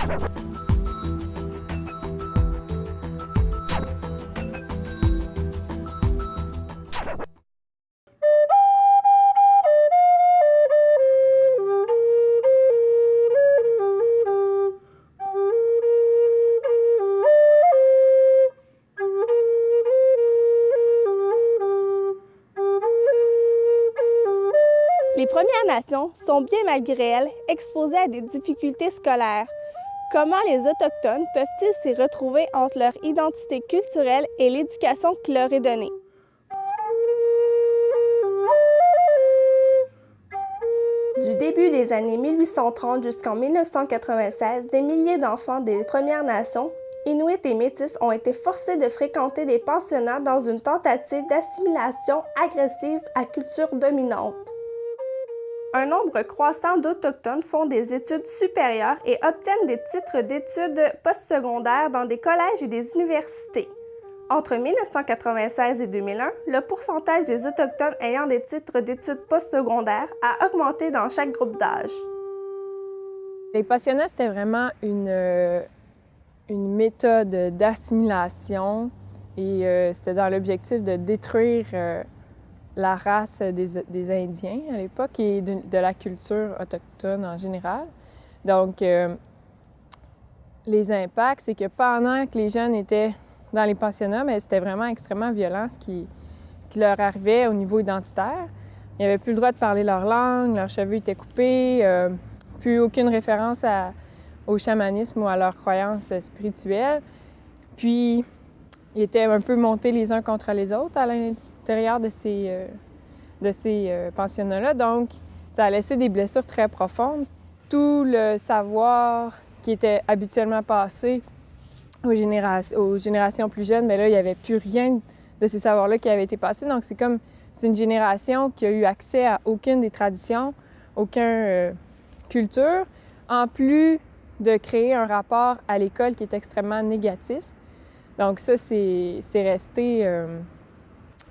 Les Premières Nations sont, bien malgré elles, exposées à des difficultés scolaires. Comment les Autochtones peuvent-ils s'y retrouver entre leur identité culturelle et l'éducation qui leur est donnée? Du début des années 1830 jusqu'en 1996, des milliers d'enfants des Premières Nations, Inuits et Métis, ont été forcés de fréquenter des pensionnats dans une tentative d'assimilation agressive à culture dominante. Un nombre croissant d'Autochtones font des études supérieures et obtiennent des titres d'études postsecondaires dans des collèges et des universités. Entre 1996 et 2001, le pourcentage des Autochtones ayant des titres d'études postsecondaires a augmenté dans chaque groupe d'âge. Les pensionnats, c'était vraiment une méthode d'assimilation et c'était dans l'objectif de détruire la race des Indiens à l'époque et de la culture autochtone en général. Donc, les impacts, c'est que pendant que les jeunes étaient dans les pensionnats, mais c'était vraiment extrêmement violent ce qui leur arrivait au niveau identitaire. Ils n'avaient plus le droit de parler leur langue, leurs cheveux étaient coupés, plus aucune référence au chamanisme ou à leurs croyances spirituelles. Puis, ils étaient un peu montés les uns contre les autres à l'intérieur de ces pensionnats-là. Donc, ça a laissé des blessures très profondes. Tout le savoir qui était habituellement passé aux générations plus jeunes, mais là, il n'y avait plus rien de ces savoirs-là qui avaient été passés. Donc, c'est une génération qui a eu accès à aucune des traditions, aucune culture, en plus de créer un rapport à l'école qui est extrêmement négatif. Donc ça, c'est resté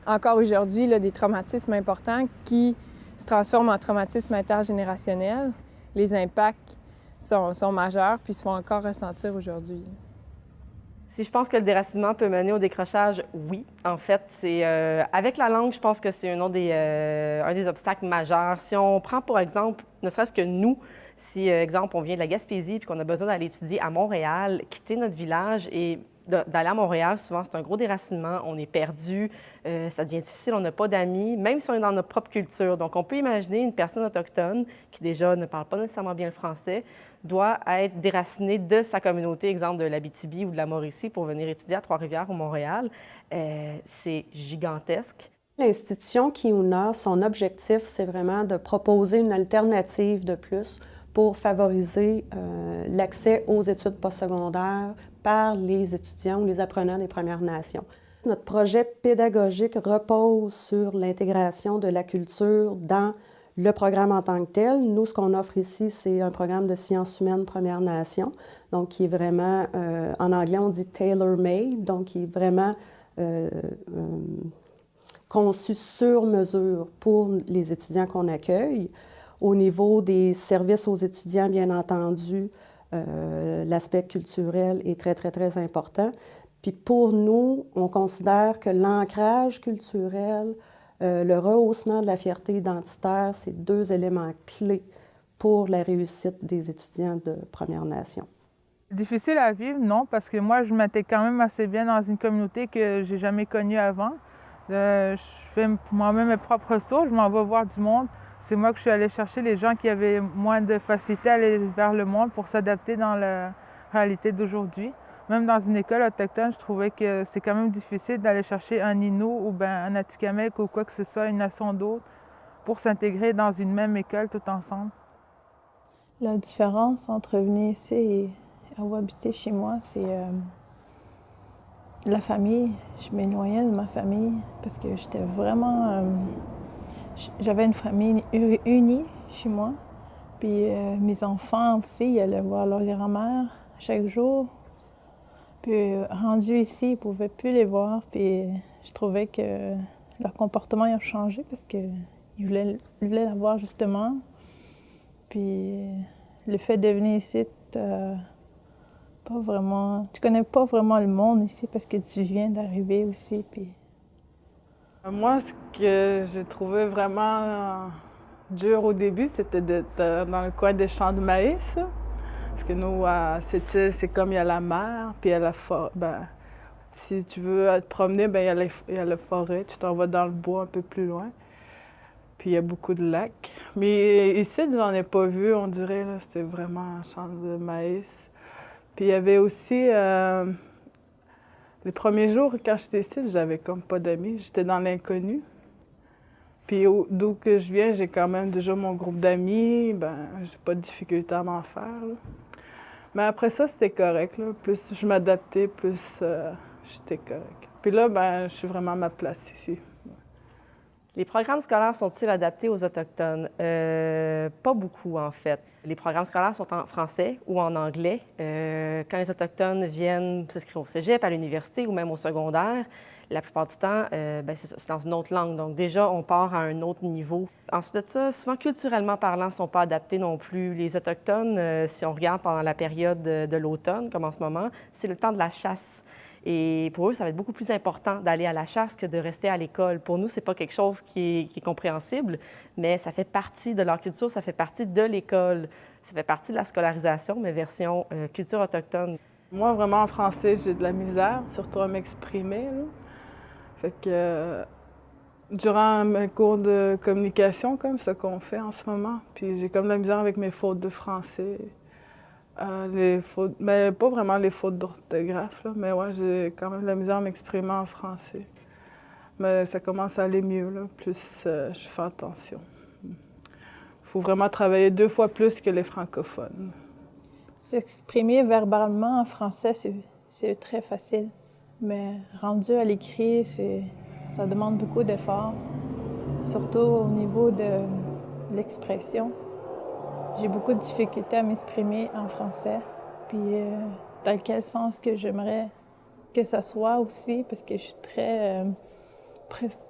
encore aujourd'hui des traumatismes importants qui se transforment en traumatismes intergénérationnels. Les impacts sont majeurs puis se font encore ressentir aujourd'hui. Si je pense que le déracinement peut mener au décrochage, oui. En fait, c'est avec la langue, je pense que c'est un des obstacles majeurs. Si on prend, pour exemple, ne serait-ce que nous, si, exemple, on vient de la Gaspésie puis qu'on a besoin d'aller étudier à Montréal, quitter notre village et d'aller à Montréal, souvent, c'est un gros déracinement. On est perdu, ça devient difficile, on n'a pas d'amis, même si on est dans notre propre culture. Donc, on peut imaginer une personne autochtone qui, déjà, ne parle pas nécessairement bien le français, doit être déracinée de sa communauté, exemple de l'Abitibi ou de la Mauricie, pour venir étudier à Trois-Rivières ou Montréal. C'est gigantesque. L'institution Kiuna, son objectif, c'est vraiment de proposer une alternative de plus pour favoriser l'accès aux études postsecondaires par les étudiants ou les apprenants des Premières Nations. Notre projet pédagogique repose sur l'intégration de la culture dans le programme en tant que tel. Nous, ce qu'on offre ici, c'est un programme de sciences humaines Premières Nations, donc qui est vraiment, en anglais, on dit « tailor-made », donc qui est vraiment conçu sur mesure pour les étudiants qu'on accueille. Au niveau des services aux étudiants, bien entendu, l'aspect culturel est très, très, très important. Puis pour nous, on considère que l'ancrage culturel, le rehaussement de la fierté identitaire, c'est deux éléments clés pour la réussite des étudiants de Premières Nations. Difficile à vivre, non, parce que moi, je m'intègre quand même assez bien dans une communauté que j'ai jamais connue avant. Je fais moi-même mes propres sauts, je m'en vais voir du monde. C'est moi que je suis allée chercher les gens qui avaient moins de facilité à aller vers le monde pour s'adapter dans la réalité d'aujourd'hui. Même dans une école autochtone, je trouvais que c'est quand même difficile d'aller chercher un Innu ou bien un Atikamekw ou quoi que ce soit, une nation d'autre, pour s'intégrer dans une même école tout ensemble. La différence entre venir ici et avoir habité chez moi, c'est la famille. Je m'éloignais de ma famille parce que j'étais vraiment... j'avais une famille unie chez moi. Puis mes enfants aussi, ils allaient voir leur grand-mère chaque jour. Puis rendu ici, ils ne pouvaient plus les voir. Puis je trouvais que leur comportement a changé parce qu'ils voulaient la voir justement. Puis le fait de venir ici pas vraiment... Tu connais pas vraiment le monde ici parce que tu viens d'arriver aussi, puis... Moi, ce que j'ai trouvé vraiment dur au début, c'était d'être dans le coin des champs de maïs. Parce que nous, à cette île, c'est comme il y a la mer, puis il y a la forêt. Ben, si tu veux te promener, ben, il y a la forêt. Tu t'en vas dans le bois un peu plus loin. Puis il y a beaucoup de lacs. Mais ici, j'en ai pas vu, on dirait. Là, c'était vraiment un champ de maïs. Puis il y avait aussi... les premiers jours, quand j'étais ici, j'avais comme pas d'amis. J'étais dans l'inconnu. Puis d'où que je viens, j'ai quand même déjà mon groupe d'amis. Ben, j'ai pas de difficulté à m'en faire, là. Mais après ça, c'était correct, là. Plus je m'adaptais, plus j'étais correct. Puis là, ben, je suis vraiment à ma place ici. Les programmes scolaires sont-ils adaptés aux Autochtones? Pas beaucoup, en fait. Les programmes scolaires sont en français ou en anglais. Quand les Autochtones viennent s'inscrire au cégep, à l'université ou même au secondaire, la plupart du temps, c'est dans une autre langue. Donc déjà, on part à un autre niveau. Ensuite de ça, souvent, culturellement parlant, ne sont pas adaptés non plus. Les Autochtones, si on regarde pendant la période de l'automne, comme en ce moment, c'est le temps de la chasse. Et pour eux, ça va être beaucoup plus important d'aller à la chasse que de rester à l'école. Pour nous, c'est pas quelque chose qui est compréhensible, mais ça fait partie de leur culture, ça fait partie de l'école. Ça fait partie de la scolarisation, mais version culture autochtone. Moi, vraiment, en français, j'ai de la misère, surtout à m'exprimer, là. Fait que durant mes cours de communication, comme ce qu'on fait en ce moment, puis j'ai comme de la misère avec mes fautes de français. Les fautes, mais pas vraiment les fautes d'orthographe, là, mais ouais, j'ai quand même de la misère à m'exprimer en français. Mais ça commence à aller mieux, là, plus je fais attention. Il faut vraiment travailler 2 fois plus que les francophones. S'exprimer verbalement en français, c'est très facile. Mais rendu à l'écrit, ça demande beaucoup d'efforts, surtout au niveau de l'expression. J'ai beaucoup de difficultés à m'exprimer en français, puis dans quel sens que j'aimerais que ça soit aussi, parce que je suis très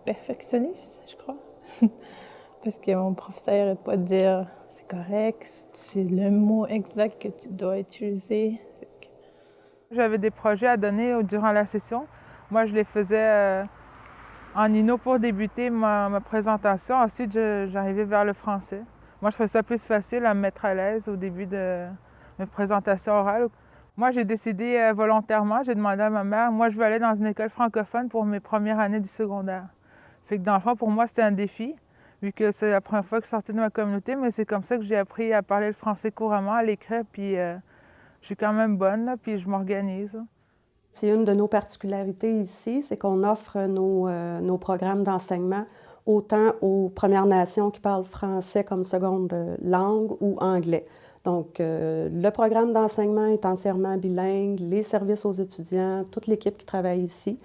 perfectionniste, je crois. Parce que mon professeur n'arrête pas de dire « c'est correct, c'est le mot exact que tu dois utiliser ». J'avais des projets à donner durant la session. Moi, je les faisais en Innu pour débuter ma présentation. Ensuite, j'arrivais vers le français. Moi, je trouvais ça plus facile à me mettre à l'aise au début de mes présentations orales. Moi, j'ai décidé volontairement, j'ai demandé à ma mère, moi, je veux aller dans une école francophone pour mes premières années du secondaire. Fait que dans le fond, pour moi, c'était un défi, vu que c'est la première fois que je sortais de ma communauté, mais c'est comme ça que j'ai appris à parler le français couramment, à l'écrire, puis je suis quand même bonne, là, puis je m'organise. C'est une de nos particularités ici, c'est qu'on offre nos programmes d'enseignement autant aux Premières Nations qui parlent français comme seconde langue ou anglais. Donc, le programme d'enseignement est entièrement bilingue. Les services aux étudiants, toute l'équipe qui travaille ici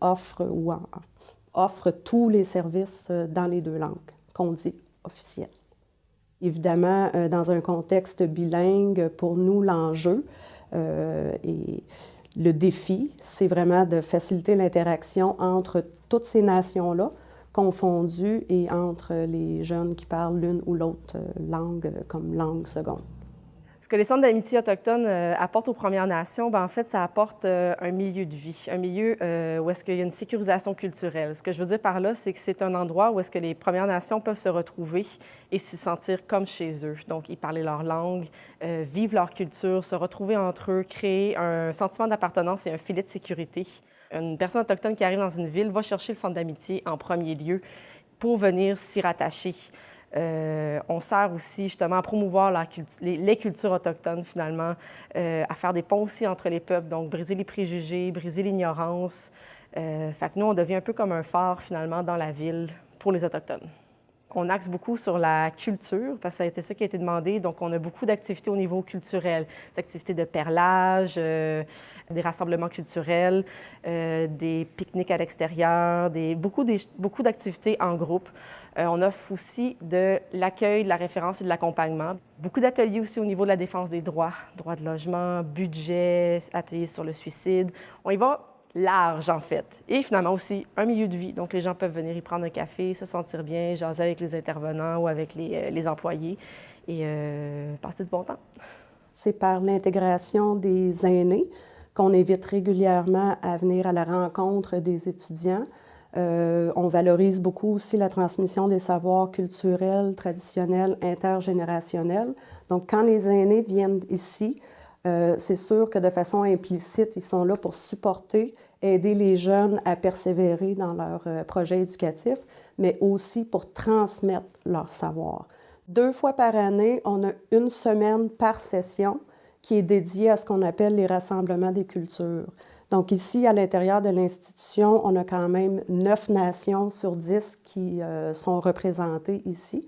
offre tous les services dans les 2 langues qu'on dit officielles. Évidemment, dans un contexte bilingue, pour nous, l'enjeu et le défi, c'est vraiment de faciliter l'interaction entre toutes ces nations-là, confondues, et entre les jeunes qui parlent l'une ou l'autre langue comme langue seconde. Ce que les centres d'amitié autochtones apportent aux Premières Nations, bien, en fait, ça apporte un milieu de vie, un milieu où est-ce qu'il y a une sécurisation culturelle. Ce que je veux dire par là, c'est que c'est un endroit où est-ce que les Premières Nations peuvent se retrouver et s'y sentir comme chez eux. Donc, y parler leur langue, vivre leur culture, se retrouver entre eux, créer un sentiment d'appartenance et un filet de sécurité. Une personne autochtone qui arrive dans une ville va chercher le centre d'amitié en premier lieu pour venir s'y rattacher. On sert aussi justement à promouvoir les cultures autochtones finalement, à faire des ponts aussi entre les peuples, donc briser les préjugés, briser l'ignorance. Fait que nous, on devient un peu comme un phare finalement dans la ville pour les Autochtones. On axe beaucoup sur la culture, parce que ça a été ça qui a été demandé. Donc, on a beaucoup d'activités au niveau culturel, des activités de perlage, des rassemblements culturels, des pique-niques à l'extérieur, beaucoup d'activités en groupe. On offre aussi de l'accueil, de la référence et de l'accompagnement. Beaucoup d'ateliers aussi au niveau de la défense des droits de logement, budget, ateliers sur le suicide. On y va large, en fait. Et finalement aussi, un milieu de vie. Donc, les gens peuvent venir y prendre un café, se sentir bien, jaser avec les intervenants ou avec les employés et passer du bon temps. c'est par l'intégration des aînés qu'on invite régulièrement à venir à la rencontre des étudiants. On valorise beaucoup aussi la transmission des savoirs culturels, traditionnels, intergénérationnels. Donc, quand les aînés viennent ici, c'est sûr que de façon implicite, ils sont là pour supporter, aider les jeunes à persévérer dans leur projet éducatif, mais aussi pour transmettre leur savoir. 2 fois par année, on a une semaine par session qui est dédiée à ce qu'on appelle les rassemblements des cultures. Donc ici, à l'intérieur de l'institution, on a quand même 9 nations sur 10 qui sont représentées ici.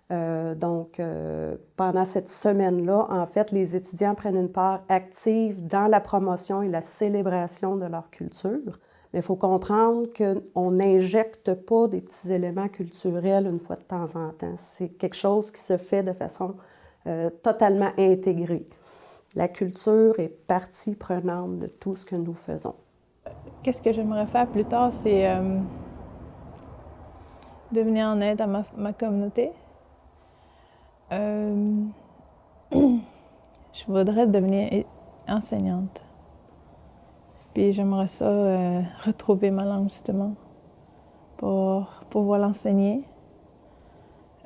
Pendant cette semaine-là, en fait, les étudiants prennent une part active dans la promotion et la célébration de leur culture. Mais il faut comprendre qu'on n'injecte pas des petits éléments culturels une fois de temps en temps. C'est quelque chose qui se fait de façon totalement intégrée. La culture est partie prenante de tout ce que nous faisons. Qu'est-ce que j'aimerais faire plus tard, c'est de venir en aide à ma communauté. Je voudrais devenir enseignante. Puis j'aimerais ça retrouver ma langue, justement, pour pouvoir l'enseigner.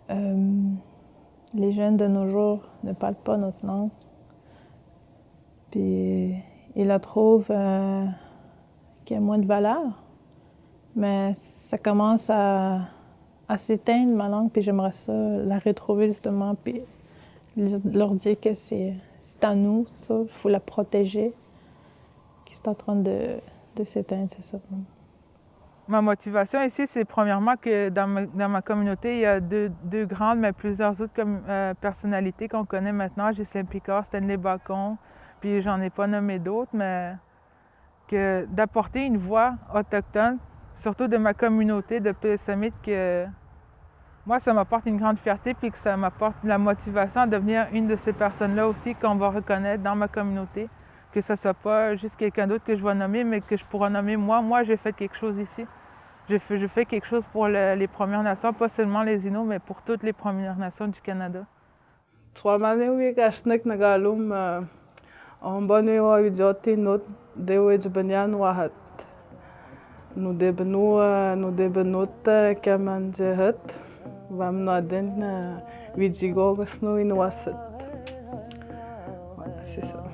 Les jeunes de nos jours ne parlent pas notre langue. Puis ils la trouvent qui a moins de valeur. Mais ça commence à s'éteindre, ma langue, puis j'aimerais ça la retrouver, justement, puis leur dire que c'est à nous, ça, il faut la protéger, qui est en train de s'éteindre, c'est ça. Ma motivation ici, c'est premièrement que dans ma communauté, il y a deux grandes, mais plusieurs autres personnalités qu'on connaît maintenant, Ghislaine Picard, Stanley Bacon, puis j'en ai pas nommé d'autres, mais d'apporter une voix autochtone, surtout de ma communauté de Pélissamides, que moi, ça m'apporte une grande fierté, puis que ça m'apporte la motivation à devenir une de ces personnes-là aussi qu'on va reconnaître dans ma communauté, que ce ne soit pas juste quelqu'un d'autre que je vais nommer, mais que je pourrai nommer moi. Moi, j'ai fait quelque chose ici. Je fais quelque chose pour les Premières Nations, pas seulement les Inuits, mais pour toutes les Premières Nations du Canada. C'est ça.